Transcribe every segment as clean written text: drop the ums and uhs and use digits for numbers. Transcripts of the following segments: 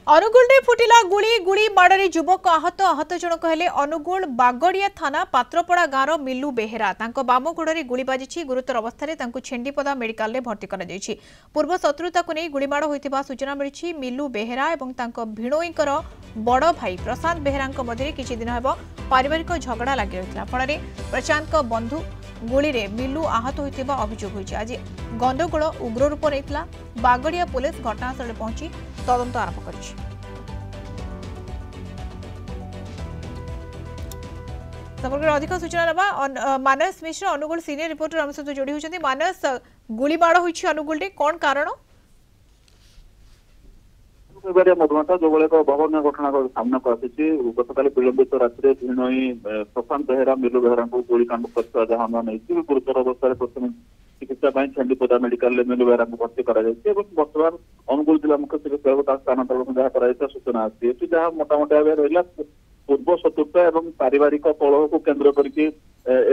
अनुगुल फुटिला गुली गुली माड़ी युवक आहत आहत जनक हेले अनुगुल बागड़िया थाना पात्रपड़ा गाँव मिलू बेहेरा बाम गोड़े गुली बाजी गुरुतर अवस्था छेंडीपदा मेडिकल भर्ती कर पूर्व शत्रुता को नहीं गुलीमाड़ होता सूचना मिली। मिलू बेहेरा और भिणोईकर बड़ भाई प्रशांत बेहेरा मध्य किछि दिन हेब पारिवारिक झगड़ा लगी रही फल प्रशांत बंधु गुली रे मिलू आहत होता अभियोग होइछि। आज गंडगोल उग्र रूप नहीं बागड़िया पुलिस घटनास्थल पहुंची तदंत आरंभ कर अधिक सूचना ना मानस मिश्र अनुगुल सीनियर रिपोर्टर आम सहित जोड़ी होती। मानस गुलीमाड़ होइछि अनुगुल कौन कारण मधुमाता जो एक भवन घटना सामना को आसी गतकाली विलंबित राति भिणोई प्रशांत बेहेरा मिलू बेहेरा को गोलीकांड कर जहां गुरुतर अवस्था प्रथम चिकित्सा छेंडीपदा मेडिकल मिलू बेहेरा को भर्ती बर्तमान अनुगुल जिला मुख्य चिकित्सा स्थानांतरण जहाँ सूचना आसी जहाँ मोटामोटी भाव रहा पूर्व शत्रुता और पारिवारिक कलह को केन्द्र करके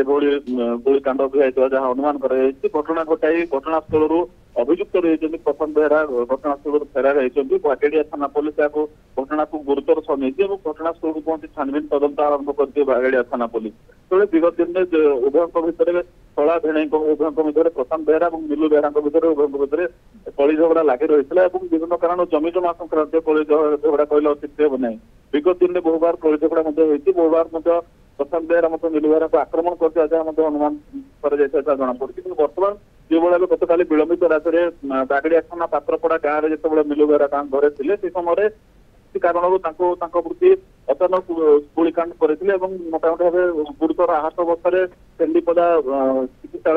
गोलीकांड होता जहाँ अनुमान कर घटना घटाई घटनास्थल अभियुक्त रही प्रशांत बेहेरा घटनास्थल फेरार होती बागेड़िया थाना पुलिस घटना को गुरुतर सह नहीं घटनास्थल को पहुंची छानबीन तदंत आरंभ करती बागेड़िया थाना पुलिस तेज विगत दिन में उभयों भितर कला भेणई उभयों भितर प्रशांत बेहेरा और मिलू बेहेरा भितर उभयों भितर कली झगड़ा लगी रही है विभिन्न कारण जमी जमा संक्रांत कली झगड़ा कहले अतिथि हे ना विगत दिन में बहुबार कली झगड़ा बहुबार प्रशांत बेहेरा मिलू बेहेरा को आक्रमण कर जहाँ अनुमान कर जना पड़ी बर्तमान जो भाई गतकाली विलंबित राति बागड़िया थाना पात्रपड़ा गाँव में जो मिलू बेहेरा घरे थे से समय कारण प्रति अचानक गुलीकांड करते मोटामोटी भाव गुरुतर आहत अवस्था छेंडीपदा चिकित्सा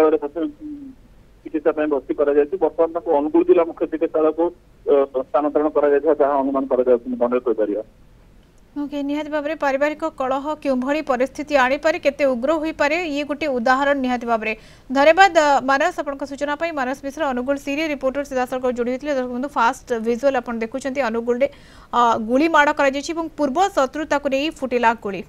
चिकित्सा भर्ती बर्तमान अनुगुल जिला मुख्य चिकित्सा को स्थानांतरण कर जहाँ अनुमान कर ओके निहाती भाव में पारिवारिक कलह क्यों भली परिस्थिति आनीपे केते उग्र हो पारे ये गोटे उदाहरण निहाती भाव में धन्यवाद मानस आपन सूचना पाई। मानस मिश्र अनुगुल सीरियल रिपोर्टर सीधासख जोड़ी होते दर्शक फास्ट विजुअल आप देखुं अनुगुल गुली माड़ कर पूर्व शत्रुता को नहीं फुटिला गुली।